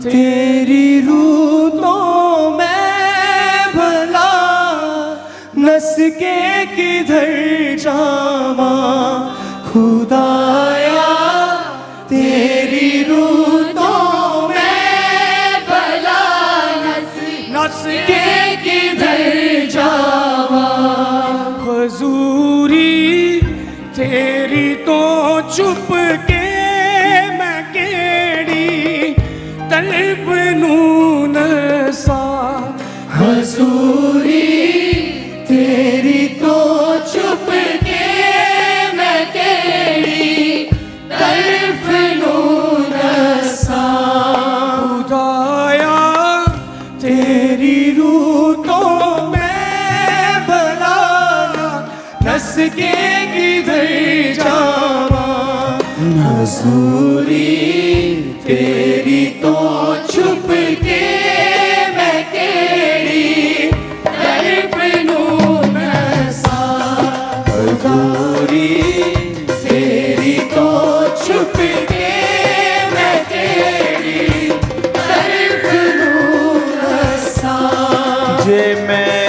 तेरी रूह तो मैं भला नस के किधर जावा खुदाया तेरी रूह तो मैं भला नस के किधर जावा हुजूरी तेरी तो चुप के मैं केड़ी तलब नून सा हुजूरी तेरी तो चुप के मैं केड़ी तलब नून सा खुदाया तेरी रूह तो मैं भला नस के किधर जावा हुजूरी तेरी तो छुप के मैं केड़ी तड़प नून सा हुजूरी तेरी तो छुप के मैं केड़ी तड़प नून सा जे मैं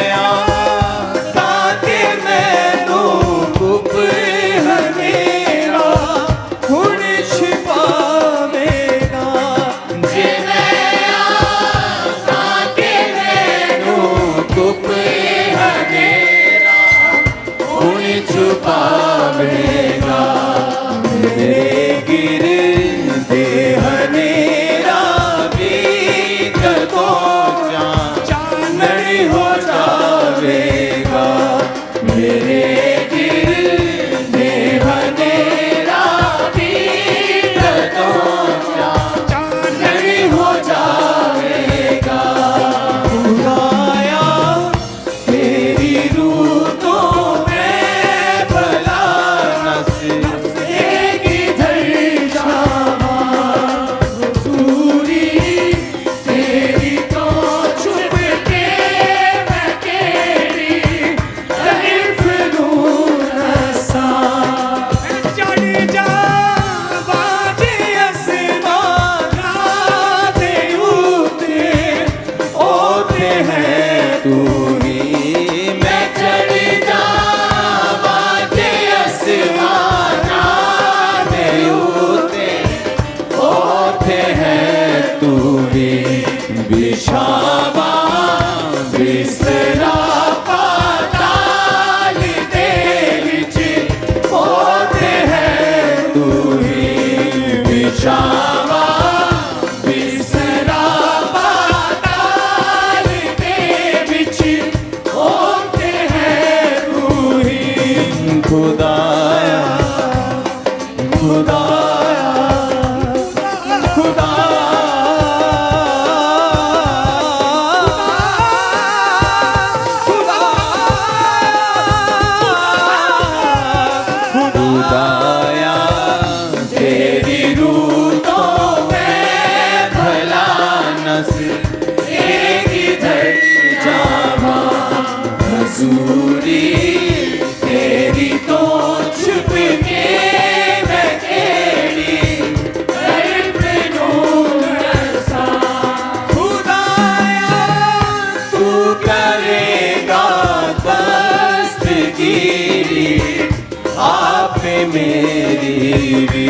मेरी भी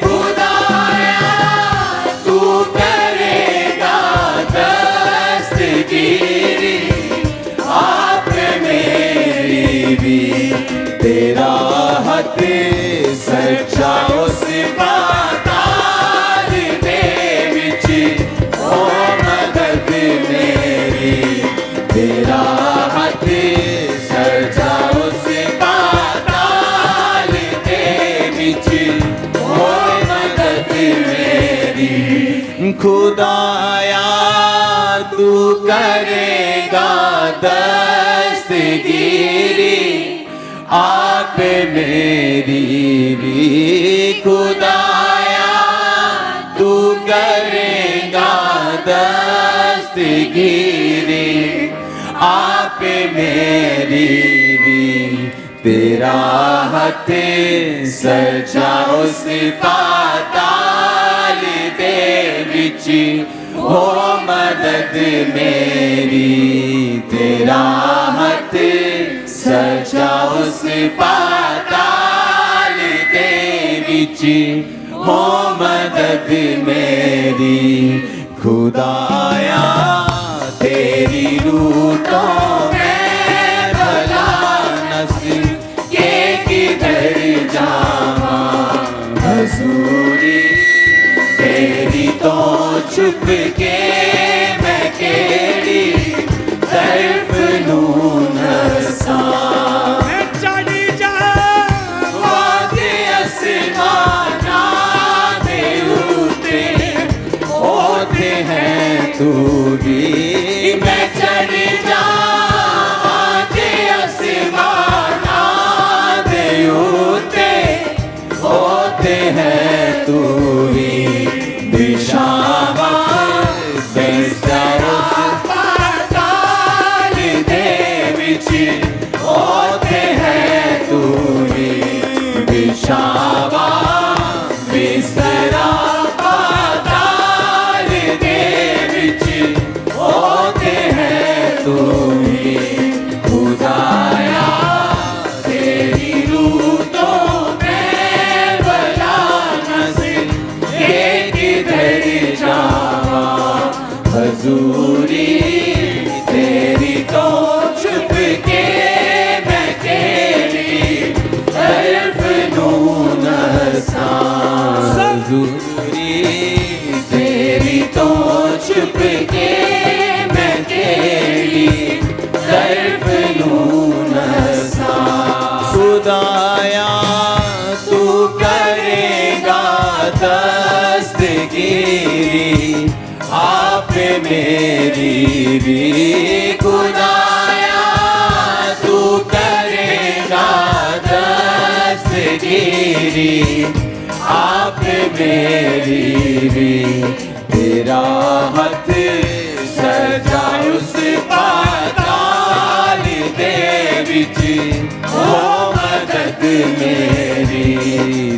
खुदाया तू करेगा दस्तगीरी आप मेरी भी तेरा हथ सच्चा उस पाताल दे विच ओ मदद मेरी तेरा हथ सच्चा उस पाताल दे विच ओ मदद मेरी खुदाया तू करेगा दस्तगीरी आप मेरी भी खुदाया तू करेगा दस्तगीरी आप मेरी भी तेरा हथ सच्चा उस पाताल दे दे विच हो मदद मेरी तेरा हथ सजा उस पाताल दे विच हो मदद मेरी खुदाया तेरी रूह तो मैं भला नस के किधर जावां हजूरी तेरी तो छुप के मैं केड़ी तरफ नूं नसां मैं चढ़ी जा वादे आसमाना दे उते ओते है तू भी मैं चढ़ी जा वादे आसमाना दे उते ओते है तू भी दिशावा पाताल दे विच ओते है तू भी दिशावा बिस्तरा पाताल दे विच ओते है तू भी खुदाया तेरी रूह तो मैं भला नस के किधर जावां हजूरी तेरी तो छुप के मैं केड़ी तरफ नूं नसां हजूरी तेरी तो छुप के मैं केड़ी तरफ नूं नसां खुदाया तू करेगा दस्तगीरी आप मेरी भी खुदाया तू करेगा दस्तगीरी आप मेरी भी तेरा हथ सजा उस पाताल दे विच हो मदद मेरी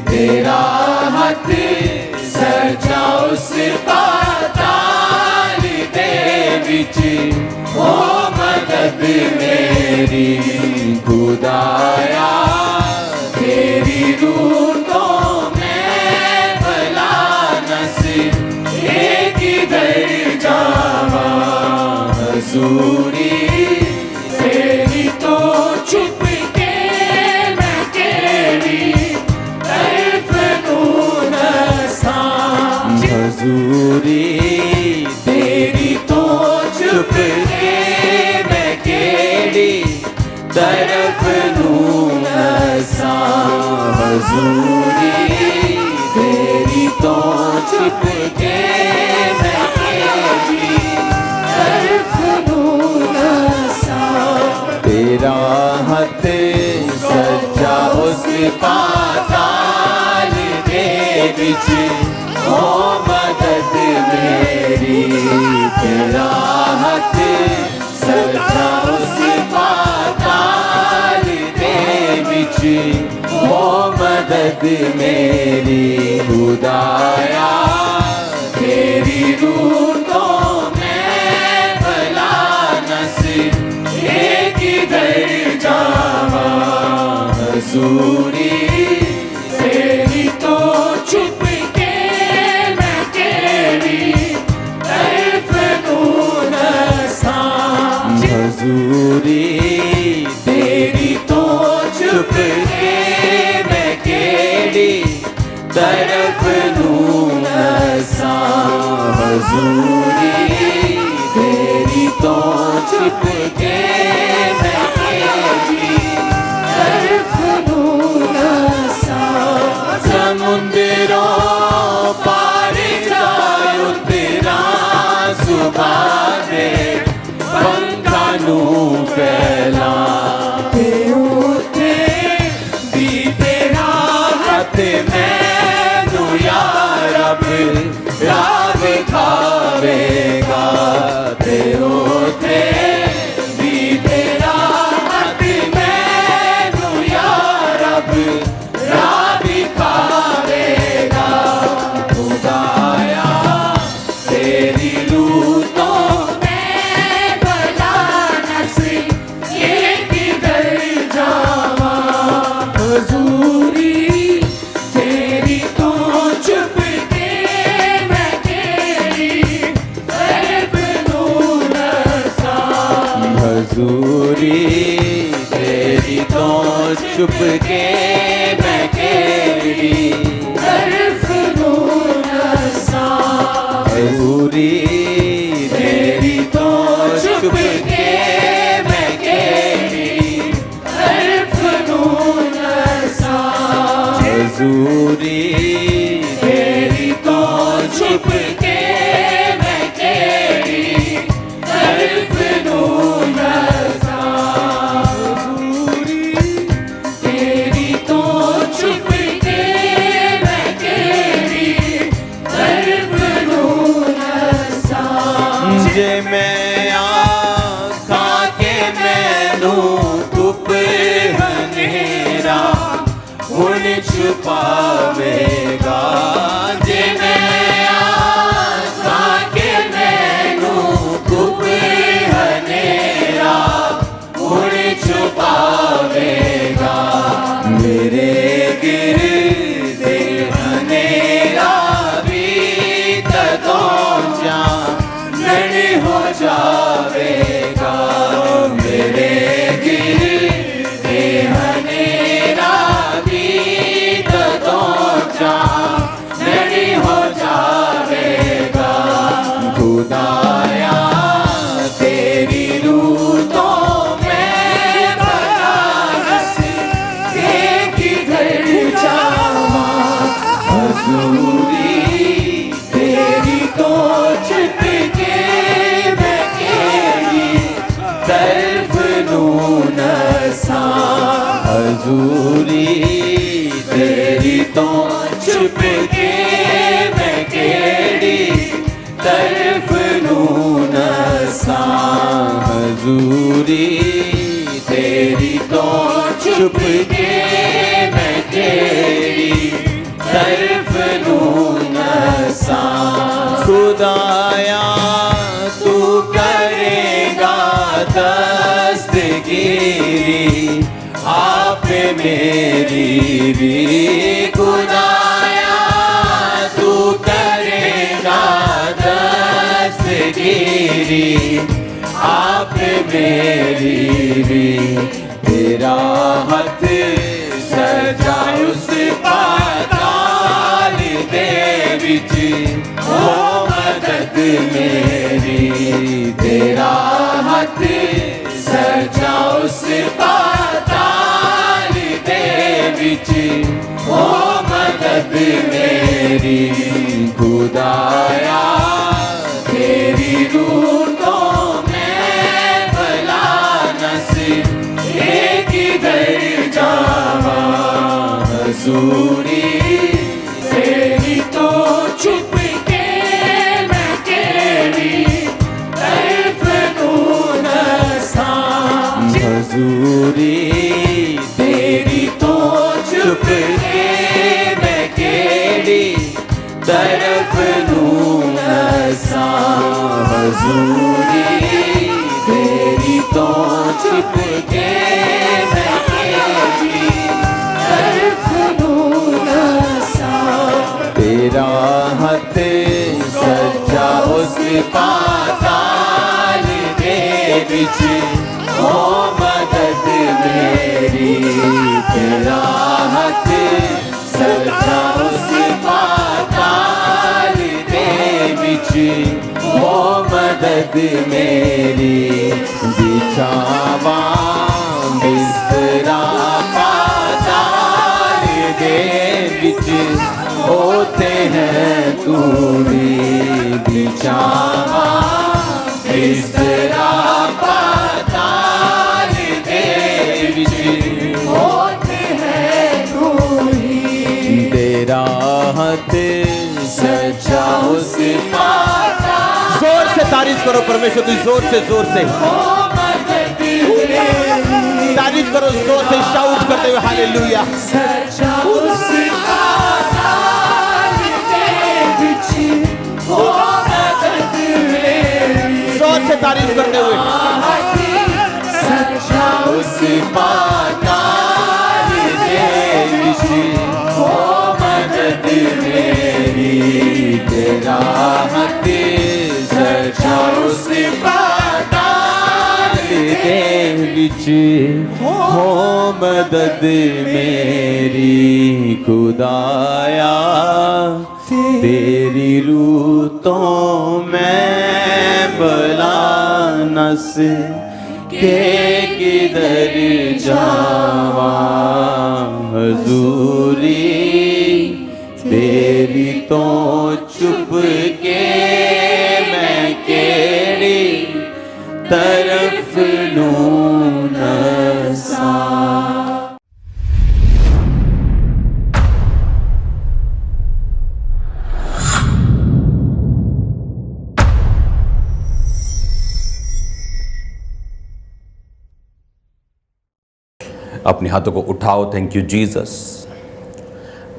तेरा हथ सजा उस पाताल दे विच हो मदद मेरी खुदाया तेरी रूह तो मैं भला नस के किधर जावां हजूरी तेरी तो छुप के मैं केड़ी तरफ नूं नसां हजूरी तेरी तो छुप के मैं केड़ी तरफ नूं नसां हजूरी तेरी तो छुप के मैं केड़ी तरफ नूं नसां तेरा हथ सजा उस पाताल दे विच हो मदद मेरी तेरा हथ सजा उस पाताल दे विच हो मदद मेरी खुदाया तेरी रूह तो मैं भला नस के किधर जावां हजूरी तेरी तो छुप के मैं केड़ी तरफ नूं नसां हजूरी तेरी तो छुप के मैं केड़ी तरफ नूं नसां हजूरी तेरी तो छुप के मैं केड़ी तरफ नूं नसां समुंदरों पार जाऊं तेरा सुबह दे पंखां नूं फैला ते उते दी तेरा हथ मैनू या रब राह खावेगा ते उते दी तेरा हथ मैनू या रब राह खावेगा खुदाया छुप के मैं केड़ी तरफ हजूरी तेरी तो छुप के मैं केड़ी तरफ हजूरी तेरी तो छुप के मैं केड़ी तरफ तेरी तो छुप के मैं केड़ी तरफ जे मैं आखा के मैनू धुप हनेरा हुण छुपावेगा जे मैं आखा के मैनू धुप हनेरा हुण छुपावेगा मेरे गिरदे हनेरा भी तदों जान हो जावेगा मेरे गिरदे हनेरा भी तदों जान हो जावेगा खुदाया तेरी रूह तो मैं बना किधर जावा हजूरी तेरी तो छुप के मैं केड़ी तरफ नसा हजूरी तेरी तो छुप के मैं केड़ी तरफ नसा हजूरी तेरी तो छुप के मैं केड़ी तरफ नसा खुदाया तू करेगा दस्तगीरी आप मेरी भी खुदाया तू करेगा दस्तगीरी आप मेरी भी तेरा हाथ सजा उस पाताल दे विच ओ मदद मेरी तेरा हाथ सजा उस पाताल दे विच ओ मदद मेरी खुदाया तेरी रूह तो मैं भला नसीब किधर जावा हजूरी तेरी तो छुप के मैं केड़ी तरफ नसा हजूरी तेरी तो छुप के मैं केड़ी तरफ नसा हजूरी तेरी तो छुप के मैं केड़ी तरफ नसा तेरा हाथ सजा उस पाताल दे विच ओ मदद मेरी तेरा हाथ सजा उस पाताल दे विच ओ मदद मेरी बिछावा बिस्तरा पाताल दे विच होते हैं तू भी बिछावा बिस्तरा पाताल दे विच होते हैं तू ही तेरा हाथ सजा उस पाताल जोर से तारीफ करो परमेश्वर की जोर से तारीफ करो जोर से शाउट करते हुए हालेलुया सजा उस पाताल दे विच ओ मदद मेरी जोर से तारीफ करते हुए सजा उस पाताल दे विच ओ मदद मेरी तेरा हाथ सजा उस पाताल दे बिच हो मदद मेरी खुदाया, तेरी रूह तो मैं भला नस के किधर जावा, हजूरी तेरी तो चुप के मैं केड़ी तरफ लूं नसा। अपने हाथों को उठाओ। Thank you Jesus.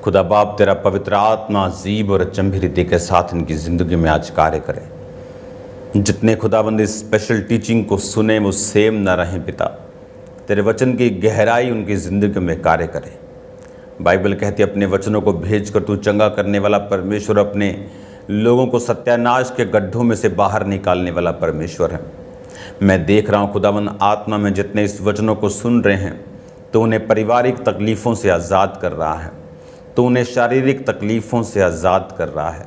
खुदा बाप तेरा पवित्र आत्मा अजीब और अचंभी रीति के साथ इनकी ज़िंदगी में आज कार्य करे। जितने खुदाबंद इस स्पेशल टीचिंग को सुने वो सेम न रहें पिता, तेरे वचन की गहराई उनकी ज़िंदगी में कार्य करे। बाइबल कहती है अपने वचनों को भेज कर तू चंगा करने वाला परमेश्वर, अपने लोगों को सत्यानाश के गड्ढों में से बाहर निकालने वाला परमेश्वर है। मैं देख रहा हूँ खुदाबंद आत्मा में जितने इस वचनों को सुन रहे हैं तो उन्हें पारिवारिक तकलीफ़ों से आज़ाद कर रहा है, तो उन्हें शारीरिक तकलीफ़ों से आज़ाद कर रहा है,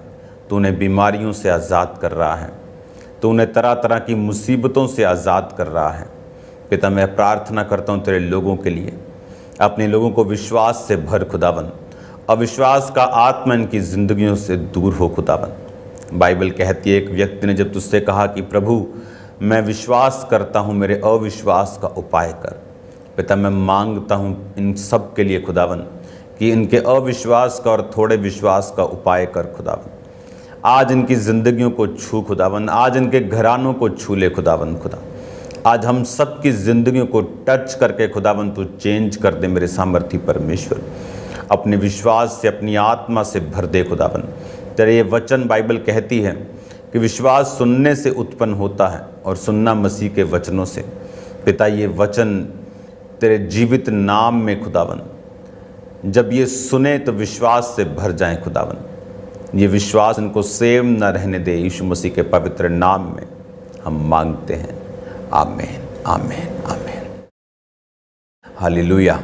तो उन्हें बीमारियों से आज़ाद कर रहा है, तो उन्हें तरह तरह की मुसीबतों से आज़ाद कर रहा है। पिता मैं प्रार्थना करता हूँ तेरे लोगों के लिए, अपने लोगों को विश्वास से भर खुदावन, अविश्वास का आत्मा इनकी ज़िंदगियों से दूर हो खुदावन। बाइबल कहती है एक व्यक्ति ने जब तुझसे कहा कि प्रभु मैं विश्वास करता हूँ, मेरे अविश्वास का उपाय कर। पिता मैं मांगता हूँ इन सब के लिए खुदावन कि इनके अविश्वास का और थोड़े विश्वास का उपाय कर खुदावन। आज इनकी ज़िंदगियों को छू खुदावन, आज इनके घरानों को छू ले खुदावन। खुदा आज हम सब की ज़िंदगियों को टच करके खुदावन तू चेंज कर दे मेरे सामर्थी परमेश्वर। अपने विश्वास से अपनी आत्मा से भर दे खुदावन। तेरे ये वचन बाइबल कहती है कि विश्वास सुनने से उत्पन्न होता है और सुनना मसीह के वचनों से। पिता ये वचन तेरे जीवित नाम में खुदावन जब ये सुने तो विश्वास से भर जाएं खुदावन। ये विश्वास इनको सेम न रहने दे, यीशु मसीह के पवित्र नाम में हम मांगते हैं। आमीन आमीन आमीन। Hallelujah.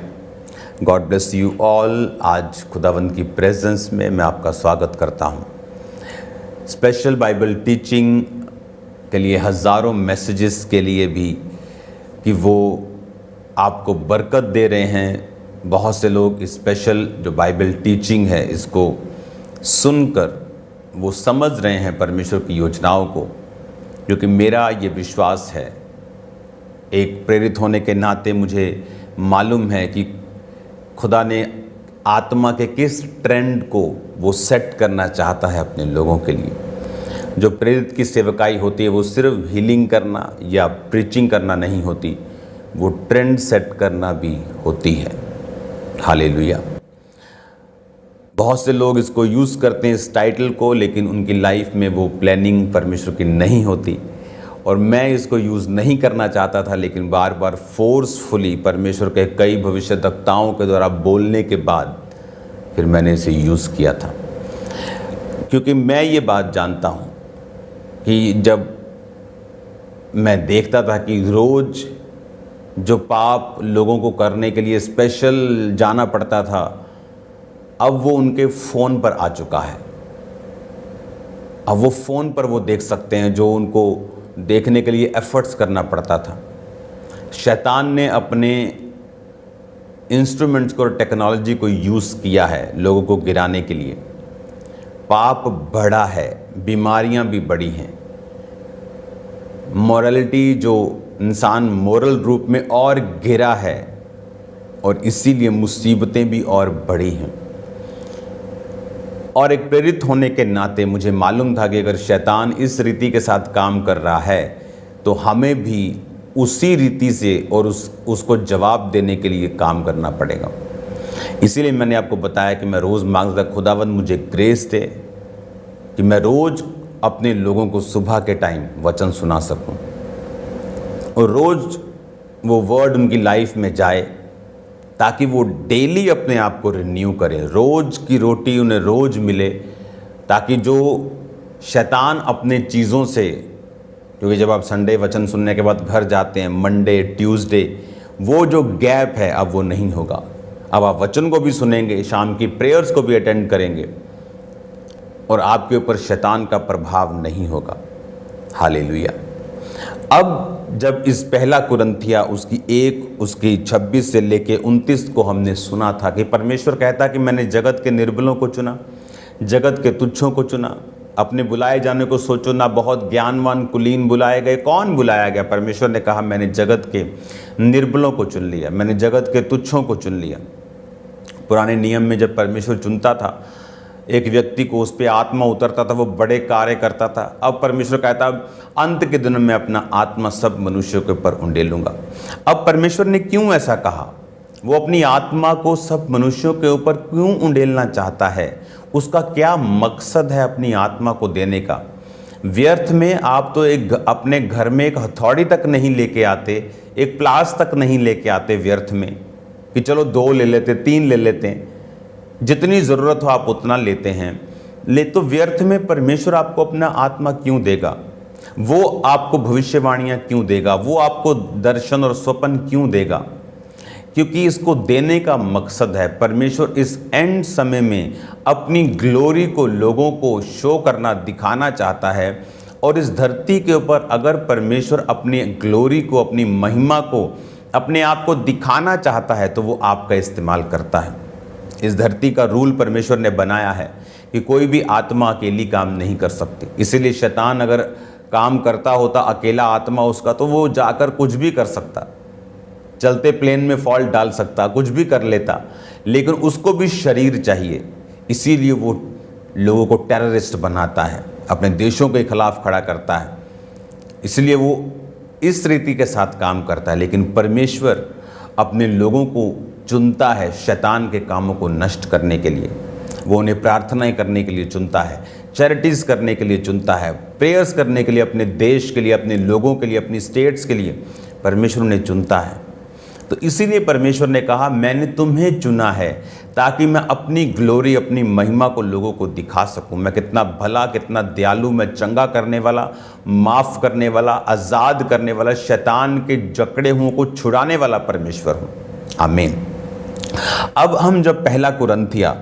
God bless you all. आज खुदावन की प्रेजेंस में मैं आपका स्वागत करता हूँ। स्पेशल बाइबल टीचिंग के लिए हज़ारों मैसेजेस के लिए भी कि वो आपको बरकत दे रहे हैं। बहुत से लोग स्पेशल जो बाइबल टीचिंग है इसको सुनकर वो समझ रहे हैं परमेश्वर की योजनाओं को, क्योंकि मेरा ये विश्वास है, एक प्रेरित होने के नाते मुझे मालूम है कि खुदा ने आत्मा के किस ट्रेंड को वो सेट करना चाहता है अपने लोगों के लिए। जो प्रेरित की सेवकाई होती है वो सिर्फ हीलिंग करना या प्रीचिंग करना नहीं होती, वो ट्रेंड सेट करना भी होती है। हालेलुया। बहुत से लोग इसको यूज़ करते हैं इस टाइटल को, लेकिन उनकी लाइफ में वो प्लानिंग परमेश्वर की नहीं होती। और मैं इसको यूज़ नहीं करना चाहता था, लेकिन बार बार फोर्सफुली परमेश्वर के कई भविष्यद्वक्ताओं के द्वारा बोलने के बाद फिर मैंने इसे यूज़ किया था। क्योंकि मैं ये बात जानता हूँ कि जब मैं देखता था कि रोज़ जो पाप लोगों को करने के लिए स्पेशल जाना पड़ता था, अब वो उनके फ़ोन पर आ चुका है। अब वो फ़ोन पर वो देख सकते हैं जो उनको देखने के लिए एफ़र्ट्स करना पड़ता था। शैतान ने अपने इंस्ट्रूमेंट्स को और टेक्नोलॉजी को यूज़ किया है लोगों को गिराने के लिए। पाप बढ़ा है, बीमारियां भी बढ़ी हैं, मॉरलिटी जो इंसान मोरल रूप में और गिरा है, और इसीलिए मुसीबतें भी और बढ़ी हैं। और एक प्रेरित होने के नाते मुझे मालूम था कि अगर शैतान इस रीति के साथ काम कर रहा है तो हमें भी उसी रीति से और उसको जवाब देने के लिए काम करना पड़ेगा। इसीलिए मैंने आपको बताया कि मैं रोज़ मांगता था खुदावंद मुझे ग्रेस दे कि मैं रोज़ अपने लोगों को सुबह के टाइम वचन सुना सकूं, और रोज़ वो वर्ड उनकी लाइफ में जाए ताकि वो डेली अपने आप को रिन्यू करें। रोज़ की रोटी उन्हें रोज़ मिले, ताकि जो शैतान अपने चीज़ों से, क्योंकि जब आप संडे वचन सुनने के बाद घर जाते हैं, मंडे ट्यूसडे वो जो गैप है अब वो नहीं होगा। अब आप वचन को भी सुनेंगे, शाम की प्रेयर्स को भी अटेंड करेंगे और आपके ऊपर शैतान का प्रभाव नहीं होगा। हालेलुया। अब जब इस पहला कुरिन्थिया उसकी 1 उसकी 26 से लेके 29 को हमने सुना था कि परमेश्वर कहता कि मैंने जगत के निर्बलों को चुना, जगत के तुच्छों को चुना, अपने बुलाए जाने को सोचो ना, बहुत ज्ञानवान कुलीन बुलाए गए। कौन बुलाया गया? परमेश्वर ने कहा मैंने जगत के निर्बलों को चुन लिया, मैंने जगत के तुच्छों को चुन लिया। पुराने नियम में जब परमेश्वर चुनता था एक व्यक्ति को, उस पर आत्मा उतरता था, वो बड़े कार्य करता था। अब परमेश्वर कहता अंत के दिनों में अपना आत्मा सब मनुष्यों के ऊपर उंडेलूंगा। अब परमेश्वर ने क्यों ऐसा कहा? वो अपनी आत्मा को सब मनुष्यों के ऊपर क्यों उंडेलना चाहता है? उसका क्या मकसद है अपनी आत्मा को देने का? व्यर्थ में आप तो अपने घर में एक हथौड़ी तक नहीं लेके आते, एक प्लास तक नहीं लेके आते व्यर्थ में कि चलो 2 ले लेते, 3 ले लेते हैं, जितनी ज़रूरत हो आप उतना लेते हैं। तो व्यर्थ में परमेश्वर आपको अपना आत्मा क्यों देगा? वो आपको भविष्यवाणियाँ क्यों देगा? वो आपको दर्शन और स्वप्न क्यों देगा? क्योंकि इसको देने का मकसद है, परमेश्वर इस एंड समय में अपनी ग्लोरी को लोगों को शो करना, दिखाना चाहता है। और इस धरती के ऊपर अगर परमेश्वर अपनी ग्लोरी को, अपनी महिमा को, अपने आप को दिखाना चाहता है तो वो आपका इस्तेमाल करता है। इस धरती का रूल परमेश्वर ने बनाया है कि कोई भी आत्मा अकेली काम नहीं कर सकती। इसीलिए शैतान अगर काम करता होता अकेला आत्मा उसका, तो वो जाकर कुछ भी कर सकता, चलते प्लेन में फॉल्ट डाल सकता, कुछ भी कर लेता, लेकिन उसको भी शरीर चाहिए। इसीलिए वो लोगों को टेररिस्ट बनाता है, अपने देशों के खिलाफ खड़ा करता है। इसलिए वो इस रीति के साथ काम करता है। लेकिन परमेश्वर अपने लोगों को चुनता है शैतान के कामों को नष्ट करने के लिए। वो उन्हें प्रार्थनाएं करने के लिए चुनता है, चैरिटीज़ करने के लिए चुनता है, प्रेयर्स करने के लिए, अपने देश के लिए, अपने लोगों के लिए, अपनी स्टेट्स के लिए परमेश्वर उन्हें चुनता है। तो इसीलिए परमेश्वर ने कहा मैंने तुम्हें चुना है ताकि मैं अपनी ग्लोरी, अपनी महिमा को लोगों को दिखा सकूं। मैं कितना भला, कितना दयालु, मैं चंगा करने वाला, माफ़ करने वाला, आज़ाद करने वाला, शैतान के जकड़े हुओं को छुड़ाने वाला परमेश्वर हूँ। आमीन। अब हम जब पहला कुरिन्थिया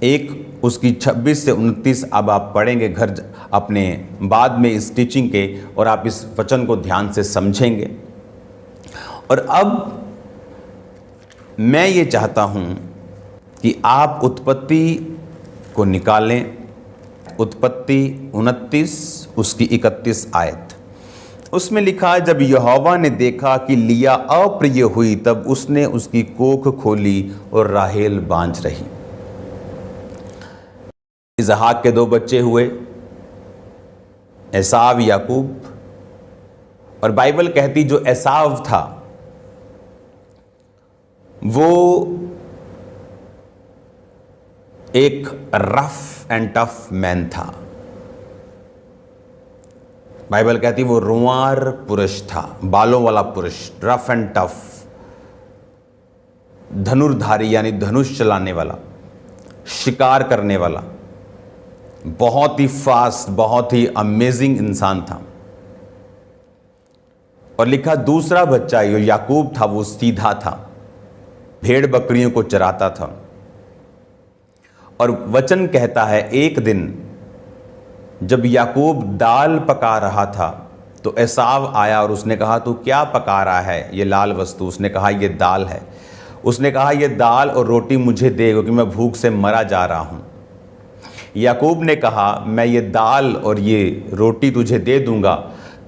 1 उसकी 26 से 29 अब आप पढ़ेंगे घर अपने बाद में इस टीचिंग के, और आप इस वचन को ध्यान से समझेंगे। और अब मैं ये चाहता हूँ कि आप उत्पत्ति को निकालें, उत्पत्ति 29 उसकी 31 आयत। उसमें लिखा है जब यहोवा ने देखा कि लिया अप्रिय हुई तब उसने उसकी कोख खोली और राहेल बांझ रही। इसहाक के 2 बच्चे हुए, एसाव, याकूब। और बाइबल कहती जो एसाव था वो एक रफ एंड टफ मैन था। बाइबल कहती वो रुआर पुरुष था, बालों वाला पुरुष, रफ एंड टफ, धनुर्धारी यानी धनुष चलाने वाला, शिकार करने वाला, बहुत ही फास्ट, बहुत ही अमेजिंग इंसान था। और लिखा दूसरा बच्चा जो याकूब था वो सीधा था, भेड़ बकरियों को चराता था। और वचन कहता है एक दिन जब याकूब दाल पका रहा था तो एसाव आया और उसने कहा तू क्या पका रहा है ये लाल वस्तु? उसने कहा ये दाल है। उसने कहा ये दाल और रोटी मुझे दे क्योंकि मैं भूख से मरा जा रहा हूँ। याकूब ने कहा मैं ये दाल और ये रोटी तुझे दे दूंगा,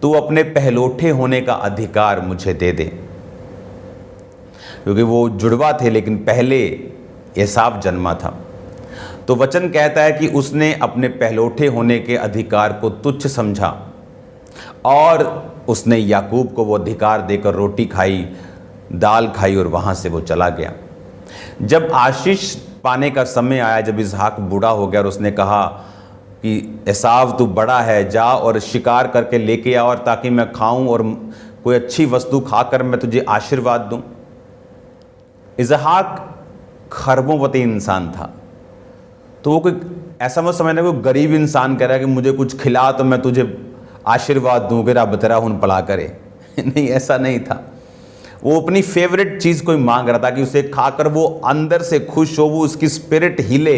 तू अपने पहलोठे होने का अधिकार मुझे दे दे। क्योंकि वो जुड़वा थे लेकिन पहले एसाव जन्मा था। तो वचन कहता है कि उसने अपने पहलोठे होने के अधिकार को तुच्छ समझा और उसने याकूब को वो अधिकार देकर रोटी खाई, दाल खाई और वहाँ से वो चला गया। जब आशीष पाने का समय आया, जब इसहाक बूढ़ा हो गया और उसने कहा कि एसाव तू बड़ा है, जा और शिकार करके लेके आ और ताकि मैं खाऊं और कोई अच्छी वस्तु खाकर मैं तुझे आशीर्वाद दूं। इसहाक खरबोंपति इंसान था, तो वो कोई ऐसा मत समझना कोई गरीब इंसान कह रहा है कि मुझे कुछ खिला तो मैं तुझे आशीर्वाद दूँ कि रब तेरा हुन पला करे नहीं, ऐसा नहीं था। वो अपनी फेवरेट चीज़ कोई मांग रहा था कि उसे खाकर वो अंदर से खुश हो, वो उसकी स्पिरिट हिले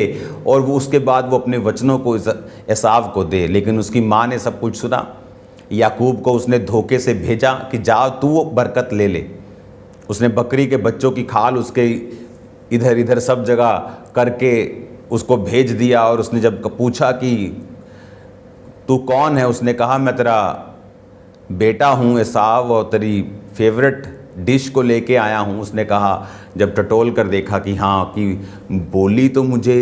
और वो उसके बाद वो अपने वचनों को एसाव को दे। लेकिन उसकी माँ ने सब कुछ सुना। याकूब को उसने धोखे से भेजा कि जा तू वो बरकत ले ले। उसने बकरी के बच्चों की खाल उसके इधर इधर सब जगह करके उसको भेज दिया। और उसने जब पूछा कि तू कौन है, उसने कहा मैं तेरा बेटा हूँ एसाव और तेरी फेवरेट डिश को लेके आया हूँ। उसने कहा, जब टटोल कर देखा कि हाँ कि बोली तो मुझे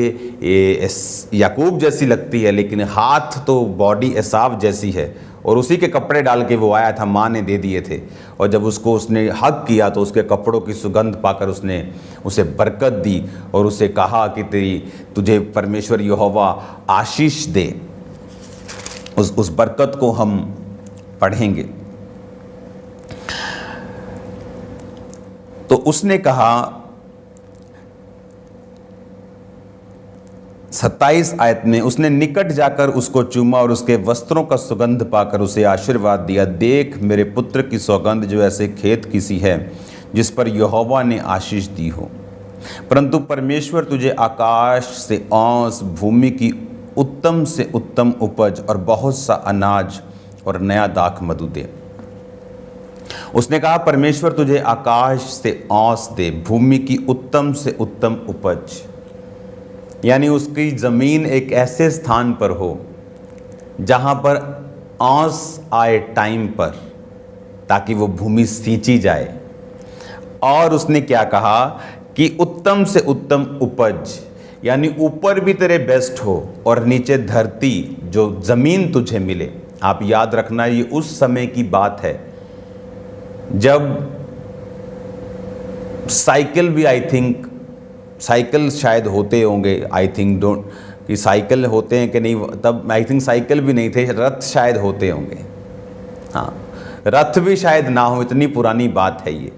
याकूब जैसी लगती है लेकिन हाथ तो बॉडी एसाव जैसी है। और उसी के कपड़े डाल के वो आया था, माँ ने दे दिए थे। और जब उसको उसने हग किया तो उसके कपड़ों की सुगंध पाकर उसने उसे बरकत दी और उसे कहा कि तुझे परमेश्वर यहोवा आशीष दे। उस बरकत को हम पढ़ेंगे। तो उसने कहा 27 आयत में, उसने निकट जाकर उसको चूमा और उसके वस्त्रों का सुगंध पाकर उसे आशीर्वाद दिया। देख मेरे पुत्र की सौगंध जो ऐसे खेत की सी है जिस पर यहोवा ने आशीष दी हो। परंतु परमेश्वर तुझे आकाश से औंस, भूमि की उत्तम से उत्तम उपज और बहुत सा अनाज और नया दाख मधु दे। उसने कहा परमेश्वर तुझे आकाश से औंस दे, भूमि की उत्तम से उत्तम उपज, यानी उसकी ज़मीन एक ऐसे स्थान पर हो जहाँ पर औंस आए टाइम पर, ताकि वो भूमि सींची जाए। और उसने क्या कहा कि उत्तम से उत्तम उपज, यानी ऊपर भी तेरे बेस्ट हो और नीचे धरती जो ज़मीन तुझे मिले। आप याद रखना ये उस समय की बात है जब साइकिल भी साइकिल शायद होते होंगे, आई थिंक डोंट कि साइकिल होते हैं कि नहीं, तब आई थिंक साइकिल भी नहीं थे, रथ शायद होते होंगे। हाँ, रथ भी शायद ना हो, इतनी पुरानी बात है ये।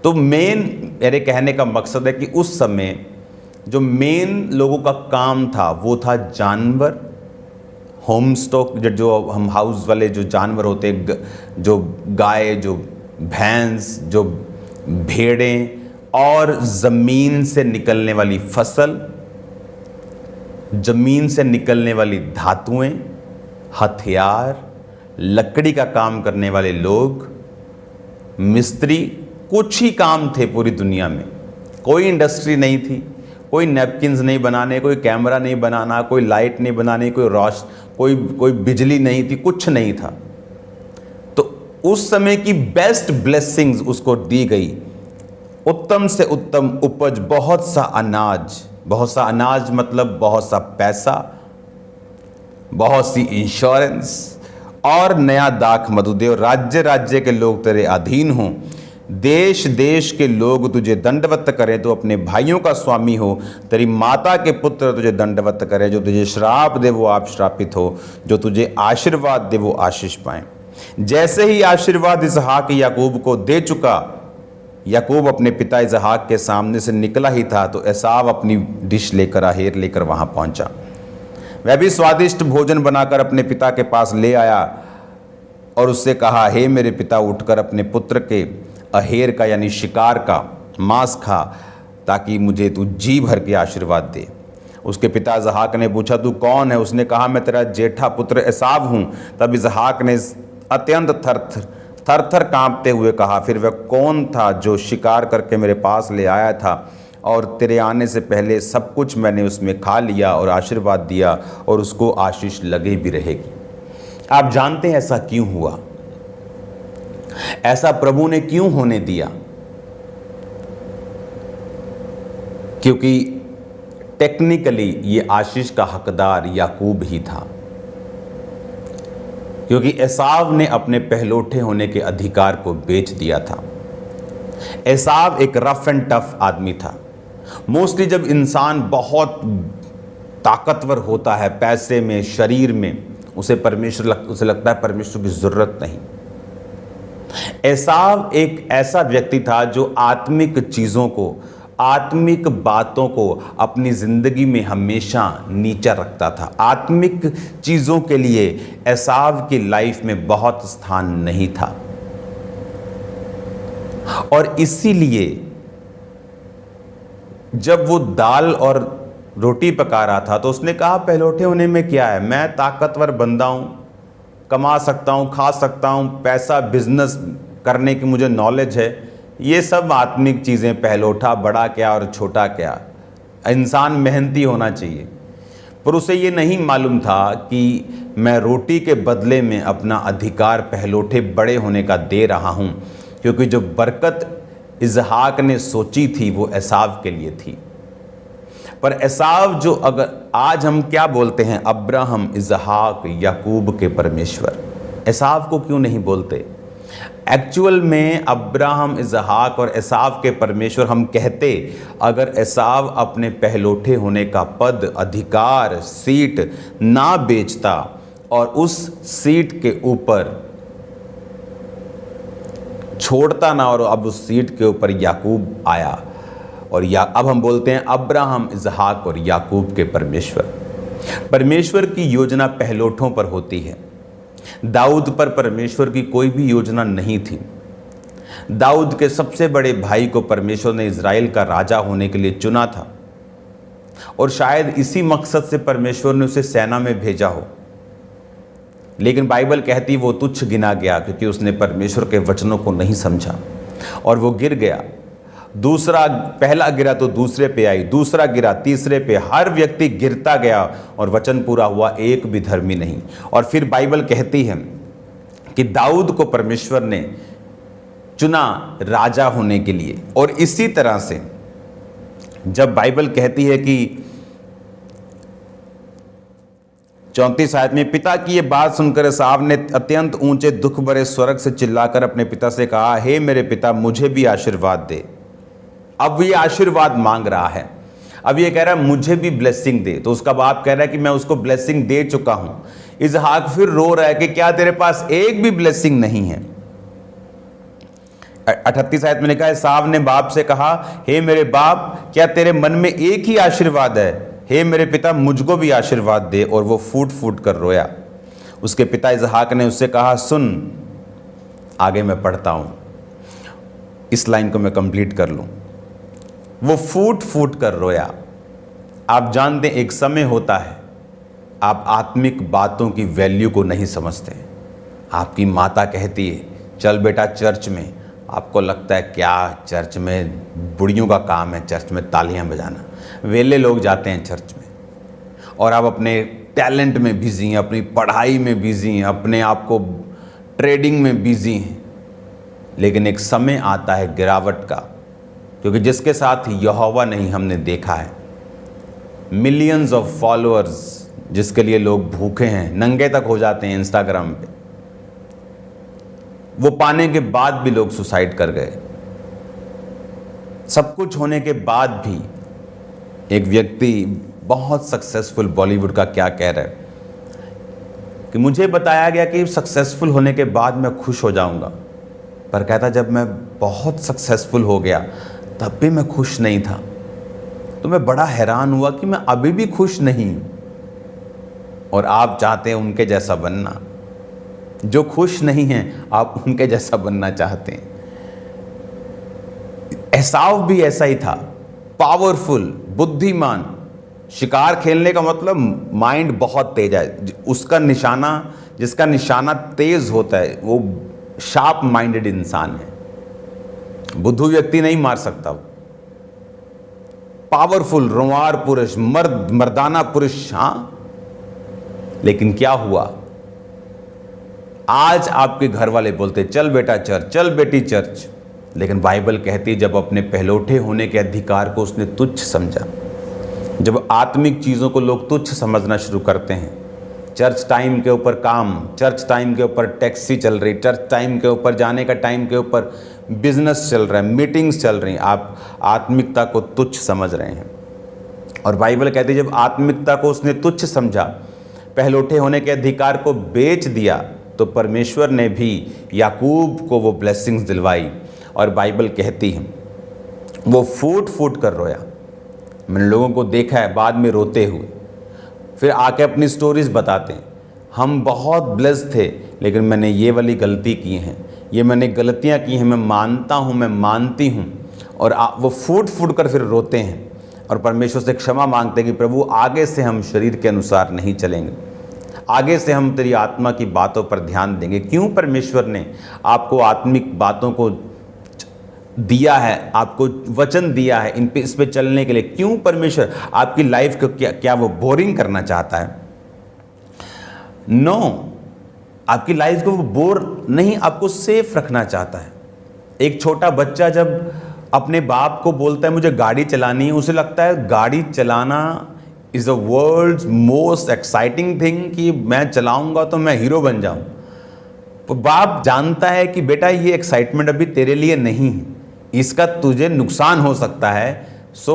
तो मेन मेरे कहने का मकसद है कि उस समय जो मेन लोगों का काम था वो था जानवर, होम स्टॉक, जो हम हाउस वाले जो जानवर होते, जो गाय, जो भैंस, जो भेड़ें, और ज़मीन से निकलने वाली फसल, ज़मीन से निकलने वाली धातुएं, हथियार, लकड़ी का काम करने वाले लोग, मिस्त्री, कुछ ही काम थे पूरी दुनिया में। कोई इंडस्ट्री नहीं थी, कोई नैपकिन्स नहीं बनाने, कोई कैमरा नहीं बनाना, कोई लाइट नहीं बनाने, कोई बिजली नहीं थी, कुछ नहीं था। तो उस समय की बेस्ट ब्लेसिंग्स उसको दी गई, उत्तम से उत्तम उपज, बहुत सा अनाज मतलब बहुत सा पैसा, बहुत सी इंश्योरेंस और नया दाख मधु दे। और राज्य राज्य के लोग तेरे अधीन हों, देश देश के लोग तुझे दंडवत करें, तो अपने भाइयों का स्वामी हो। तेरी माता के पुत्र तुझे दंडवत करें, जो तुझे श्राप दे वो आप श्रापित हो, जो तुझे आशीर्वाद दे वो आशीष पाएं। जैसे ही आशीर्वाद इसहाक याकूब को दे चुका, याकूब अपने पिता इसहाक के सामने से निकला ही था तो एसाव अपनी डिश लेकर, आहेर लेकर वहां पहुंचा। वह भी स्वादिष्ट भोजन बनाकर अपने पिता के पास ले आया और उससे कहा, हे मेरे पिता, उठकर अपने पुत्र के अहेर का यानी शिकार का मांस खा, ताकि मुझे तू जी भर के आशीर्वाद दे। उसके पिता इसहाक ने पूछा, तू कौन है? उसने कहा, मैं तेरा जेठा पुत्र एसाव हूँ। तब इसहाक ने अत्यंत थर थर कांपते हुए कहा, फिर वह कौन था जो शिकार करके मेरे पास ले आया था, और तेरे आने से पहले सब कुछ मैंने उसमें खा लिया और आशीर्वाद दिया, और उसको आशीष लगे भी रहेगी। आप जानते हैं ऐसा क्यों हुआ? ऐसा प्रभु ने क्यों होने दिया? क्योंकि टेक्निकली ये आशीष का हकदार याकूब ही था, क्योंकि एसाव ने अपने पहलोठे होने के अधिकार को बेच दिया था। एसाव एक रफ एंड टफ आदमी था। मोस्टली जब इंसान बहुत ताकतवर होता है पैसे में, शरीर में, उसे लगता है परमेश्वर की जरूरत नहीं। एसाव एक ऐसा व्यक्ति था जो आत्मिक चीजों को, आत्मिक बातों को अपनी जिंदगी में हमेशा नीचा रखता था। आत्मिक चीजों के लिए एसाव की लाइफ में बहुत स्थान नहीं था। और इसीलिए जब वो दाल और रोटी पका रहा था तो उसने कहा पहलौठे होने में क्या है, मैं ताकतवर बंदा हूं, कमा सकता हूं, खा सकता हूं, पैसा बिजनेस करने की मुझे नॉलेज है। ये सब आत्मिक चीज़ें, पहलौठा बड़ा क्या और छोटा क्या, इंसान मेहनती होना चाहिए। पर उसे ये नहीं मालूम था कि मैं रोटी के बदले में अपना अधिकार पहलौठे बड़े होने का दे रहा हूं, क्योंकि जो बरकत इसहाक ने सोची थी वो एसाव के लिए थी। पर एसाव जो, अगर आज हम क्या बोलते हैं, अब्राहम, इसहाक, याकूब के परमेश्वर, एसाव को क्यों नहीं बोलते? एक्चुअल में अब्राहम, इसहाक और एसाव के परमेश्वर हम कहते अगर एसाव अपने पहलौठे होने का पद, अधिकार, सीट ना बेचता और उस सीट के ऊपर छोड़ता ना, और अब उस सीट के ऊपर याकूब आया। और अब हम बोलते हैं अब्राहम, इसहाक और याकूब के परमेश्वर। परमेश्वर की योजना पहलौठों पर होती है। दाऊद पर परमेश्वर की कोई भी योजना नहीं थी। दाऊद के सबसे बड़े भाई को परमेश्वर ने इज़राइल का राजा होने के लिए चुना था, और शायद इसी मकसद से परमेश्वर ने उसे सेना में भेजा हो। लेकिन बाइबल कहती वो तुच्छ गिना गया क्योंकि उसने परमेश्वर के वचनों को नहीं समझा और वो गिर गया। पहला गिरा तो दूसरे पे आई, दूसरा गिरा तीसरे पे, हर व्यक्ति गिरता गया और वचन पूरा हुआ, एक भी धर्मी नहीं। और फिर बाइबल कहती है कि दाऊद को परमेश्वर ने चुना राजा होने के लिए। और इसी तरह से जब बाइबल कहती है कि 34 आयत में, पिता की ये बात सुनकर एसाव ने अत्यंत ऊंचे दुख भरे स्वर से चिल्लाकर अपने पिता से कहा, हे मेरे पिता, मुझे भी आशीर्वाद दे। अब ये आशीर्वाद मांग रहा है। अब ये कह रहा है मुझे भी ब्लेसिंग दे। तो उसका बाप कह रहा है कि मैं उसको ब्लेसिंग दे चुका हूं। इसहाक फिर रो रहा है कि क्या तेरे पास एक भी ब्लेसिंग नहीं है? 38 आयत में लिखा है, एसाव ने बाप से कहा, हे मेरे बाप, क्या तेरे मन में एक ही आशीर्वाद है? हे मेरे पिता, मुझको भी आशीर्वाद दे। और वो फूट फूट कर रोया। उसके पिता इसहाक ने उससे कहा, सुन, आगे मैं पढ़ता हूं, इस लाइन को मैं कंप्लीट कर लूं। वो फूट फूट कर रोया। आप जानते हैं एक समय होता है आप आत्मिक बातों की वैल्यू को नहीं समझते। आपकी माता कहती है चल बेटा चर्च में, आपको लगता है क्या चर्च में बुढ़ियों का काम है चर्च में तालियां बजाना। वेले लोग जाते हैं चर्च में और आप अपने टैलेंट में बिजी हैं, अपनी पढ़ाई में बिजी हैं, अपने आप को ट्रेडिंग में बिजी हैं। लेकिन एक समय आता है गिरावट का, क्योंकि जिसके साथ यहोवा नहीं हमने देखा है। मिलियंस ऑफ फॉलोअर्स जिसके लिए लोग भूखे हैं, नंगे तक हो जाते हैं इंस्टाग्राम पे, वो पाने के बाद भी लोग सुसाइड कर गए। सब कुछ होने के बाद भी एक व्यक्ति बहुत सक्सेसफुल बॉलीवुड का क्या कह रहा है कि मुझे बताया गया कि सक्सेसफुल होने के बाद मैं खुश हो जाऊंगा, पर कहता जब मैं बहुत सक्सेसफुल हो गया तब भी मैं खुश नहीं था। तो मैं बड़ा हैरान हुआ कि मैं अभी भी खुश नहीं हूं। और आप चाहते हैं उनके जैसा बनना, जो खुश नहीं हैं आप उनके जैसा बनना चाहते हैं। एसाव भी ऐसा ही था, पावरफुल, बुद्धिमान। शिकार खेलने का मतलब माइंड बहुत तेज है। उसका निशाना, जिसका निशाना तेज होता है वो शार्प माइंडेड इंसान है। बुद्धू व्यक्ति नहीं मार सकता। पावरफुल, रोंवार पुरुष, मर्दाना पुरुष। हाँ, लेकिन क्या हुआ? आज आपके घर वाले बोलते चल बेटा चर्च, चल बेटी चर्च, लेकिन बाइबल कहती जब अपने पहलौठे होने के अधिकार को उसने तुच्छ समझा, जब आत्मिक चीज़ों को लोग तुच्छ समझना शुरू करते हैं, चर्च टाइम के ऊपर काम, चर्च टाइम के ऊपर टैक्सी चल रही, चर्च टाइम के ऊपर जाने का टाइम के ऊपर बिजनेस चल रहा है, मीटिंग्स चल रही, आप आत्मिकता को तुच्छ समझ रहे हैं। और बाइबल कहती है जब आत्मिकता को उसने तुच्छ समझा, पहलौठे होने के अधिकार को बेच दिया, तो परमेश्वर ने भी याकूब को वो ब्लेसिंग्स दिलवाई। और बाइबल कहती है वो फूट फूट कर रोया। मैंने लोगों को देखा है बाद में रोते हुए, फिर आके अपनी स्टोरीज बताते हैं, हम बहुत ब्लेस्ड थे लेकिन मैंने ये वाली गलती की है, ये मैंने गलतियाँ की हैं, मैं मानता हूँ, मैं मानती हूँ। और वो फूट कर फिर रोते हैं और परमेश्वर से क्षमा मांगते हैं कि प्रभु आगे से हम शरीर के अनुसार नहीं चलेंगे, आगे से हम तेरी आत्मा की बातों पर ध्यान देंगे। क्यों परमेश्वर ने आपको आत्मिक बातों को दिया है, आपको वचन दिया है इस पे चलने के लिए? क्यों परमेश्वर आपकी लाइफ को क्या वो बोरिंग करना चाहता है? नो, आपकी लाइफ को वो बोर नहीं, आपको सेफ रखना चाहता है। एक छोटा बच्चा जब अपने बाप को बोलता है मुझे गाड़ी चलानी है, उसे लगता है गाड़ी चलाना is the world's most exciting thing, कि मैं चलाऊंगा तो मैं हीरो बन जाऊं। तो बाप जानता है कि बेटा ये एक्साइटमेंट अभी तेरे लिए नहीं है, इसका तुझे नुकसान हो सकता है, सो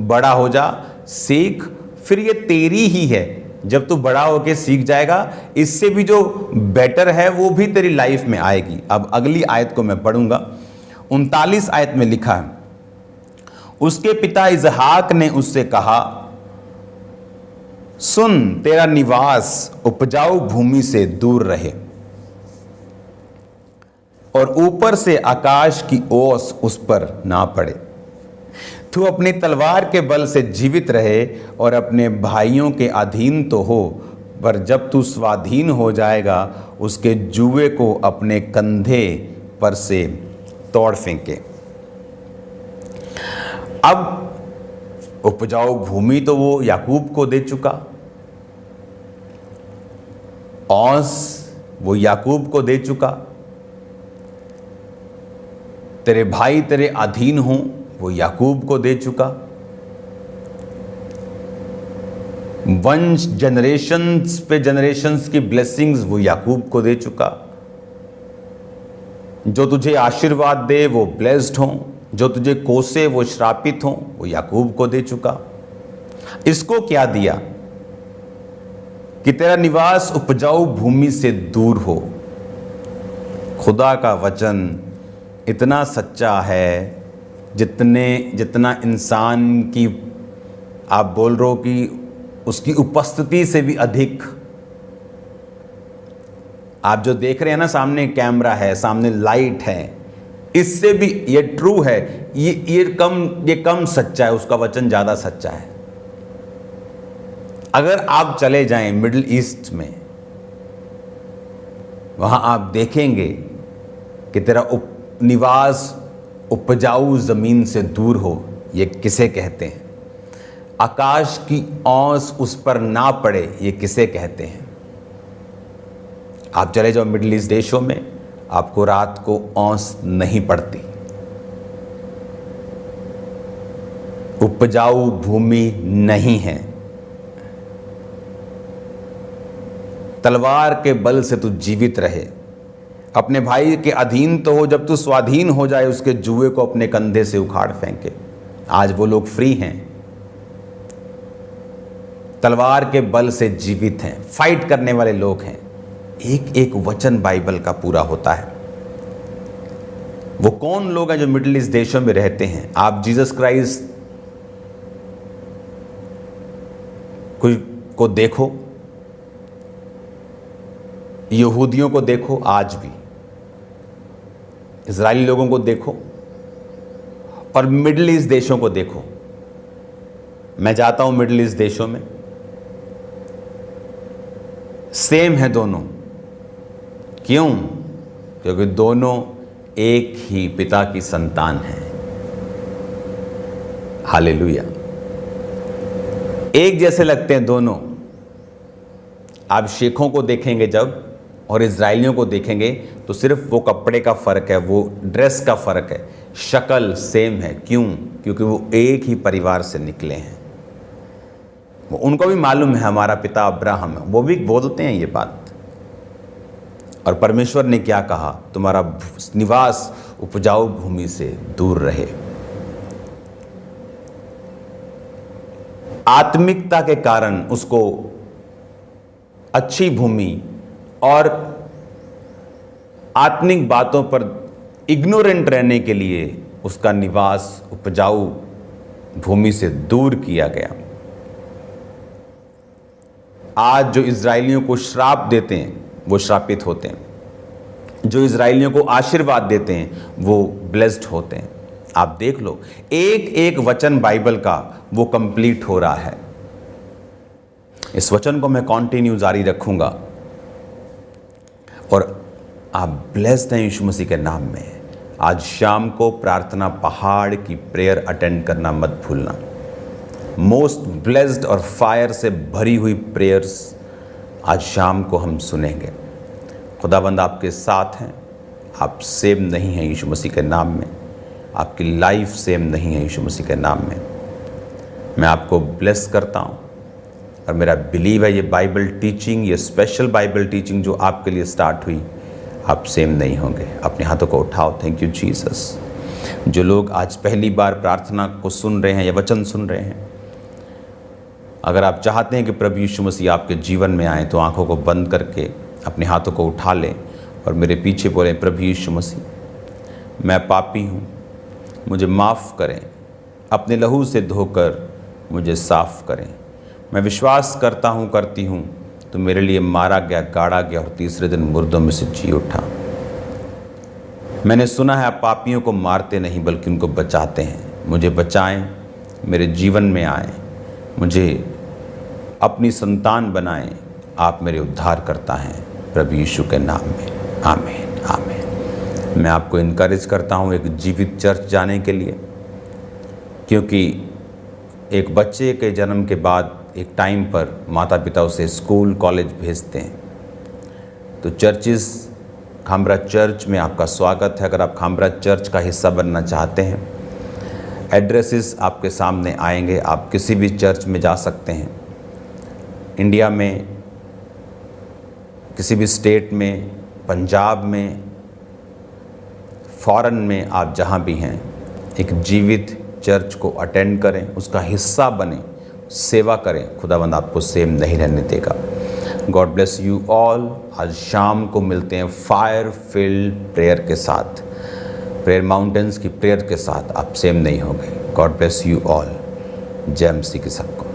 बड़ा हो जा, सीख, फिर ये तेरी ही है। जब तू बड़ा होके सीख जाएगा, इससे भी जो बेटर है वो भी तेरी लाइफ में आएगी। अब अगली आयत को मैं पढ़ूंगा। 39 आयत में लिखा है, उसके पिता इसहाक ने उससे कहा, सुन, तेरा निवास उपजाऊ भूमि से दूर रहे और ऊपर से आकाश की ओस उस पर ना पड़े। तू अपनी तलवार के बल से जीवित रहे और अपने भाइयों के अधीन तो हो, पर जब तू स्वाधीन हो जाएगा उसके जुए को अपने कंधे पर से तोड़ फेंके। अब उपजाऊ भूमि तो वो याकूब को दे चुका, ओस वो याकूब को दे चुका, तेरे भाई तेरे अधीन हों वो याकूब को दे चुका, वंश जनरेशंस पे जनरेशंस की ब्लेसिंग्स वो याकूब को दे चुका, जो तुझे आशीर्वाद दे वो ब्लेस्ड हों, जो तुझे कोसे वो श्रापित हों, वो याकूब को दे चुका। इसको क्या दिया? कि तेरा निवास उपजाऊ भूमि से दूर हो। खुदा का वचन इतना सच्चा है, जितना इंसान की आप बोल रहे हो कि उसकी उपस्थिति से भी अधिक। आप जो देख रहे हैं ना, सामने कैमरा है, सामने लाइट है, इससे भी ये ट्रू है, ये कम सच्चा है, उसका वचन ज़्यादा सच्चा है। अगर आप चले जाएं मिडिल ईस्ट में, वहाँ आप देखेंगे कि तेरा निवास उपजाऊ ज़मीन से दूर हो, ये किसे कहते हैं? आकाश की ओस उस पर ना पड़े, ये किसे कहते हैं? आप चले जाओ मिडिल ईस्ट देशों में, आपको रात को ओस नहीं पड़ती। उपजाऊ भूमि नहीं है। तलवार के बल से तू जीवित रहे, अपने भाई के अधीन तो हो, जब तू स्वाधीन हो जाए उसके जुए को अपने कंधे से उखाड़ फेंके। आज वो लोग फ्री हैं, तलवार के बल से जीवित हैं, फाइट करने वाले लोग हैं। एक एक वचन बाइबल का पूरा होता है। वो कौन लोग हैं जो मिडिल ईस्ट देशों में रहते हैं? आप जीसस क्राइस्ट को देखो, यहूदियों को देखो, आज भी इजरायली लोगों को देखो, और मिडिल ईस्ट देशों को देखो। मैं जाता हूं मिडिल ईस्ट देशों में, सेम है दोनों। क्यों? क्योंकि दोनों एक ही पिता की संतान हैं। हालेलुया। एक जैसे लगते हैं दोनों। आप शेखों को देखेंगे जब और इजरायलियों को देखेंगे तो सिर्फ वो कपड़े का फ़र्क है, वो ड्रेस का फ़र्क है, शक्ल सेम है। क्यों? क्योंकि वो एक ही परिवार से निकले हैं। उनको भी मालूम है हमारा पिता अब्राहम है, वो भी बोलते हैं ये बात। और परमेश्वर ने क्या कहा? तुम्हारा निवास उपजाऊ भूमि से दूर रहे। आत्मिकता के कारण उसको अच्छी भूमि और आत्मिक बातों पर इग्नोरेंट रहने के लिए उसका निवास उपजाऊ भूमि से दूर किया गया। आज जो इजरायलियों को श्राप देते हैं वो श्रापित होते हैं। जो इजराइलियों को आशीर्वाद देते हैं वो ब्लेस्ड होते हैं। आप देख लो, एक एक वचन बाइबल का वो कंप्लीट हो रहा है। इस वचन को मैं कंटिन्यू जारी रखूंगा और आप ब्लेस्ड हैं यीशु मसीह के नाम में। आज शाम को प्रार्थना पहाड़ की प्रेयर अटेंड करना मत भूलना। मोस्ट ब्लेस्ड और फायर से भरी हुई प्रेयर्स आज शाम को हम सुनेंगे। खुदाबंद आपके साथ हैं। आप सेम नहीं हैं यीशु मसीह के नाम में। आपकी लाइफ सेम नहीं है यीशु मसीह के नाम में। मैं आपको ब्लेस करता हूँ और मेरा बिलीव है ये बाइबल टीचिंग, ये स्पेशल बाइबल टीचिंग जो आपके लिए स्टार्ट हुई, आप सेम नहीं होंगे। अपने हाथों को उठाओ। Thank you Jesus. जो लोग आज पहली बार प्रार्थना को सुन रहे हैं या वचन सुन रहे हैं, अगर आप चाहते हैं कि प्रभु यीशु मसीह आपके जीवन में आए तो आंखों को बंद करके अपने हाथों को उठा लें और मेरे पीछे बोलें, प्रभु यीशु मसीह, मैं पापी हूँ, मुझे माफ़ करें, अपने लहू से धोकर मुझे साफ़ करें। मैं विश्वास करता हूँ, करती हूँ, तो मेरे लिए मारा गया, गाड़ा गया और तीसरे दिन मुर्दों में से जी उठा। मैंने सुना है आप पापियों को मारते नहीं बल्कि उनको बचाते हैं। मुझे बचाएं, मेरे जीवन में आएँ, मुझे अपनी संतान बनाएं। आप मेरे उद्धार करता हैं प्रभु यीशु के नाम में। आमीन आमीन। मैं आपको इनकरेज करता हूँ एक जीवित चर्च जाने के लिए, क्योंकि एक बच्चे के जन्म के बाद एक टाइम पर माता पिता उसे स्कूल कॉलेज भेजते हैं। तो चर्चिस, खामरा चर्च में आपका स्वागत है। अगर आप खामरा चर्च का हिस्सा बनना चाहते हैं, एड्रेसेस आपके सामने आएंगे। आप किसी भी चर्च में जा सकते हैं, इंडिया में, किसी भी स्टेट में, पंजाब में, फॉरेन में, आप जहाँ भी हैं, एक जीवित चर्च को अटेंड करें, उसका हिस्सा बने, सेवा करें। खुदावंद आपको सेम नहीं रहने देगा। God bless you all. आज शाम को मिलते हैं फायर फिल्ड प्रेयर के साथ, प्रेयर माउंटेन्स की प्रेयर के साथ। आप सेम नहीं होंगे। God bless you all. जय मसीह की सबको।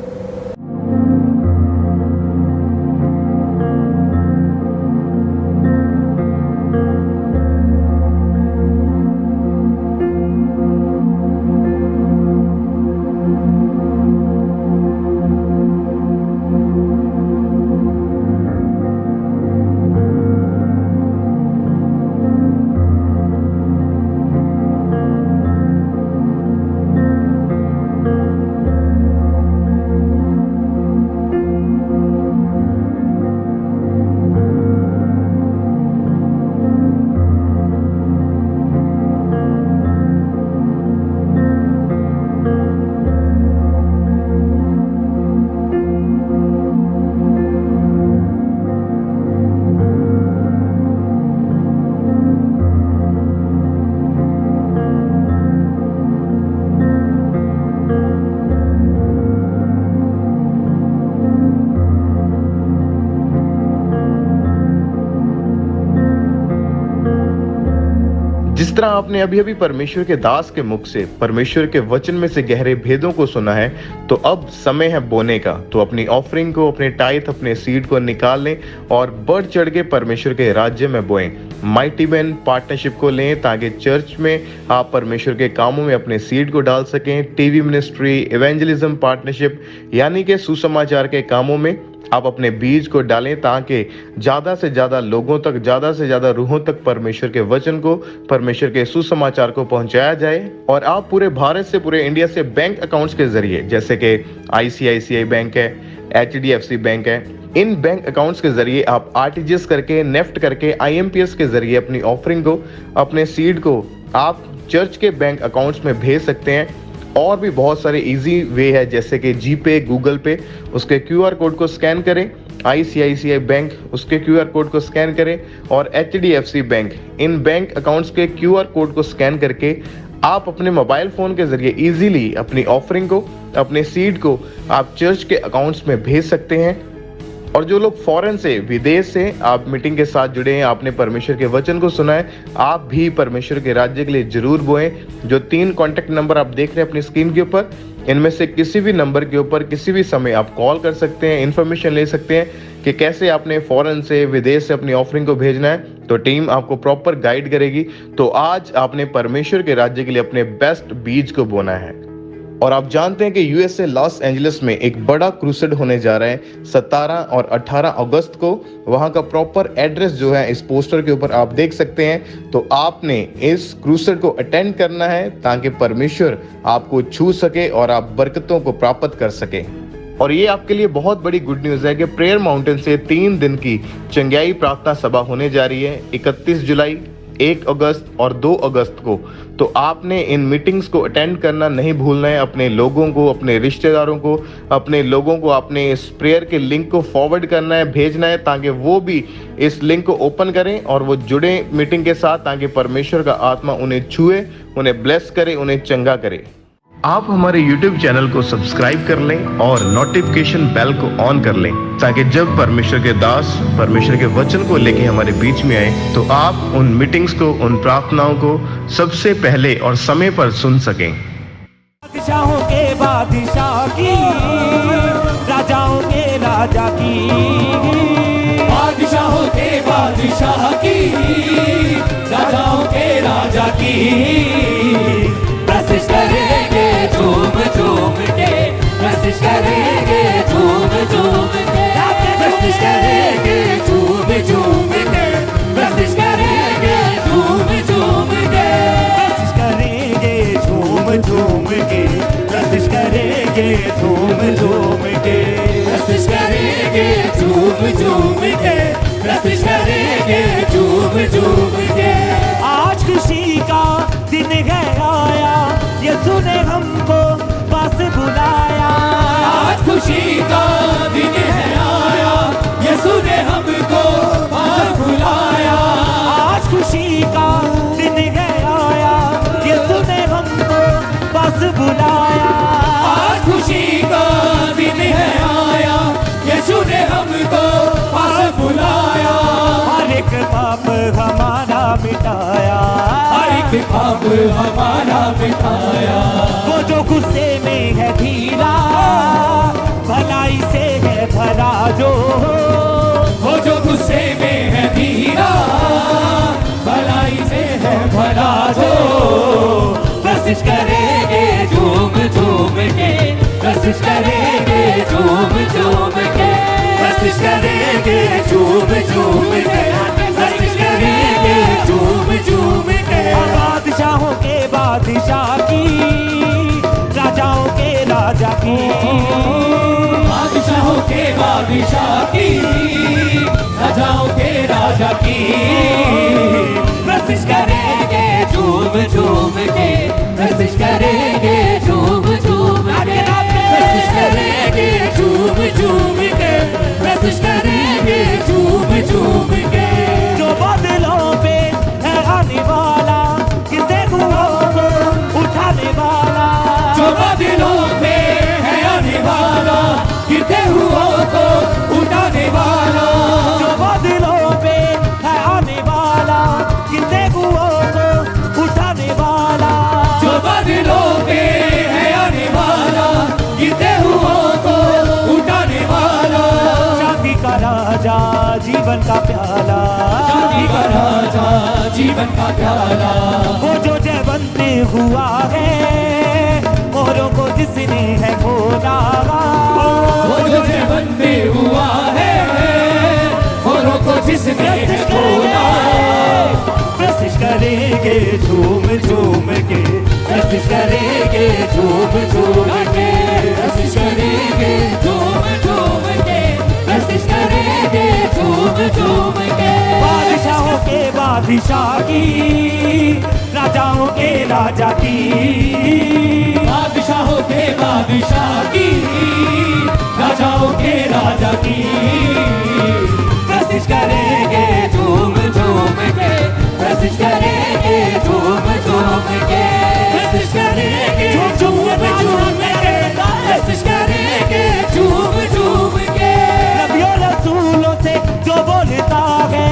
जिस तरह आपने अभी अभी परमेश्वर के दास के मुख से परमेश्वर के वचन में से गहरे भेदों को सुना है, तो अब समय है बोने का। तो अपनी ऑफरिंग को, अपने टाइथ, अपने सीड को निकाल लें और बढ़ चढ़ के परमेश्वर के राज्य में बोएं। माइटी मैन पार्टनरशिप को लें ताकि चर्च में आप परमेश्वर के कामों में अपने सीड को डाल सकें। टीवी मिनिस्ट्री, इवेंजलिज्म पार्टनरशिप यानी कि सुसमाचार के कामों में आप अपने बीज को डालें ताकि ज़्यादा से ज़्यादा लोगों तक, ज़्यादा से ज़्यादा रूहों तक परमेश्वर के वचन को, परमेश्वर के सुसमाचार को पहुंचाया जाए। और आप पूरे भारत से, पूरे इंडिया से बैंक अकाउंट्स के जरिए, जैसे कि ICICI बैंक है, HDFC बैंक है, इन बैंक अकाउंट्स के जरिए आप RTGS करके, नेफ्ट करके, IMPS के जरिए अपनी ऑफरिंग को, अपने सीड को आप चर्च के बैंक अकाउंट्स में भेज सकते हैं। और भी बहुत सारे इजी वे है, जैसे कि जीपे, गूगल पे, उसके QR कोड को स्कैन करें। ICICI बैंक, उसके QR कोड को स्कैन करें। और HDFC बैंक, इन बैंक अकाउंट्स के QR कोड को स्कैन करके आप अपने मोबाइल फ़ोन के ज़रिए इजीली अपनी ऑफरिंग को, अपने सीड को आप चर्च के अकाउंट्स में भेज सकते हैं। और जो लोग फॉरेन से, विदेश से आप मीटिंग के साथ जुड़े हैं, आपने परमेश्वर के वचन को सुना है, आप भी परमेश्वर के राज्य के लिए जरूर बोएं। जो 3 कॉन्टैक्ट नंबर आप देख रहे हैं अपनी स्क्रीन के ऊपर, इनमें से किसी भी नंबर के ऊपर किसी भी समय आप कॉल कर सकते हैं, इन्फॉर्मेशन ले सकते हैं कि कैसे आपने फॉरेन से, विदेश से अपनी ऑफरिंग को भेजना है। तो टीम आपको प्रॉपर गाइड करेगी। तो आज आपने परमेश्वर के राज्य के लिए अपने बेस्ट बीज को बोना है। और आप जानते हैं कि यूएसए लॉस एंजलिस में एक बड़ा क्रूसेड होने जा रहा है 17 और 18 अगस्त को। वहां का प्रॉपर एड्रेस जो है इस पोस्टर के ऊपर आप देख सकते हैं। तो आपने इस क्रूसेड को अटेंड करना है ताकि परमेश्वर आपको छू सके और आप बरकतों को प्राप्त कर सके। और ये आपके लिए बहुत बड़ी गुड न्यूज़ है कि प्रेयर माउंटेन से 3 दिन की चंगाई प्रार्थना सभा होने जा रही है 31 जुलाई, 1 अगस्त और 2 अगस्त को। तो आपने इन मीटिंग्स को अटेंड करना नहीं भूलना है। अपने लोगों को, अपने रिश्तेदारों को, अपने लोगों को आपने इस प्रेयर के लिंक को फॉरवर्ड करना है, भेजना है, ताकि वो भी इस लिंक को ओपन करें और वो जुड़े मीटिंग के साथ, ताकि परमेश्वर का आत्मा उन्हें छुए, उन्हें ब्लेस करे, उन्हें चंगा करे। आप हमारे YouTube चैनल को सब्सक्राइब कर लें और नोटिफिकेशन बेल को ऑन कर लें, ताकि जब परमेश्वर के दास परमेश्वर के वचन को लेके हमारे बीच में आए तो आप उन मीटिंग्स को, उन प्रार्थनाओं को सबसे पहले और समय पर सुन सकें। बादशाहों के बादशाह की, राजाओं के राजा की, बादशाहों के बादशाह की, राजाओं के राजा की। प्रशिश करेंगे झूम झूम के, प्रशिश करेंगे झूम झूम के, प्रशिश करेंगे झूम झूम के, प्रशिश करेंगे झूम झूम के, प्रशिश करेंगे झूम झूम के, प्रशिश करेंगे झूम झूम के, प्रशिश करेंगे झूम झूम के, प्रशिश करेंगे झूम झूम के। आज खुशी का दिन है आया, यीशु ने हमको पास बुलाया। आज खुशी का दिन है आया, यीशु ने हमको पास बुलाया। आज खुशी का दिन है आया, यीशु ने हमको पास बुलाया। आज खुशी का दिन है आया, यीशु ने हमको पास बुलाया। हर एक पाप हमारा मिटाया, हर एक पाप हमारा मिटाया। वो जो गुस्से में है ढीला, भलाई से है भरा जो, वो जो गुस्से में है ढीला, भलाई से है भरा जो। प्रशिश करेंगे झूम झूम के, प्रशिश करेंगे झूम झूम के, प्रशिश करेंगे झूम झूम के, प्रशिश करेंगे झूम झूम के। बादशाहों के बादशाह की, राजाओं के राजा की, बादशाहों के बादशाह की, राजाओं के राजा की। प्रशिश करेंगे झूम झूम के, प्रशिश करेंगे झूम झूम के, प्रशिश करेंगे झूम झूम के, प्रशिश करेंगे झूम झूम के। जो बादलों पे है आने वाला, गिरते हुओं को उठाने वाला। जो बादलों पे है आने वाला, गिरते हुओं को उठाने वाला। जो बादलों पे है आने वाला, गिरते हुओं को उठाने वाला। जो बादलों पे है आने वाला, गिरते हुओं को उठाने वाला। शांति का राजा, जीवन का प्याला, शांति का राजा, जीवन का प्याला। वो जो जयवंत हुआ है, मोरों को जिसने है खोला। वो जो जयवंत हुआ है, मोरों को जिसने है खोला। प्रशिश करेंगे झूम झूम के, प्रशिश करेंगे झूम झूम के, प्रशिश करेंगे झूम झूम के, प्रशिश करेंगे झूम झूम के। बादशाहों के बादशाह की, राजाओं के राजा की, बादशाहों के बादशाह की, राजाओं के राजा की। प्रशिश करेंगे झूम झूम के, प्रशिश करेंगे झूम झूम के, प्रशिश करेंगे झूम झूम के, प्रशिश करेंगे झूम झूम के। नबियों रसूलों से जो बोलता है,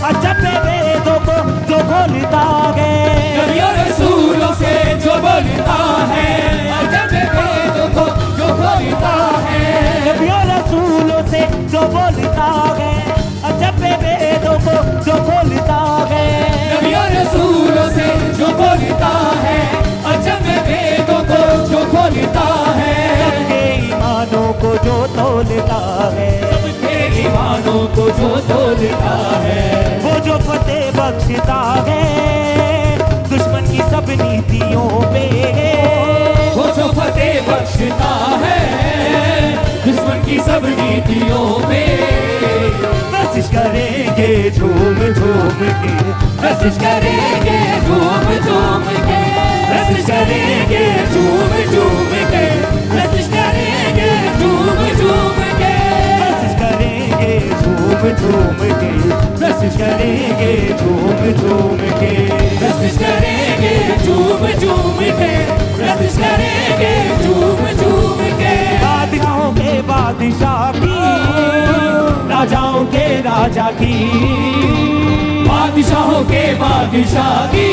अजब वेदों को जो बोलता है। नबियों रसूलों से जो बोलता है, अजब वेदों जो तोलता है, वो जो फतेह बख्शता है दुश्मन की सब नीतियों पे, वो जो फतेह बख्शता है दुश्मन की सब नीतियों पे। कोशिश करेंगे झूम झूम के, कोशिश करेंगे झूम झूम के, कोशिश करेंगे झूम झूम के, कोशिश करेंगे झूम झूम के, कोशिश करेंगे झूम झूम के, कोशिश करेंगे झूम झूम के, कोशिश करेंगे झूम झूम के, कोशिश करेंगे झूम झूम के। बादशाहों के बादशाह की, राजाओं के राजा की, बादशाहों के बादशाह की,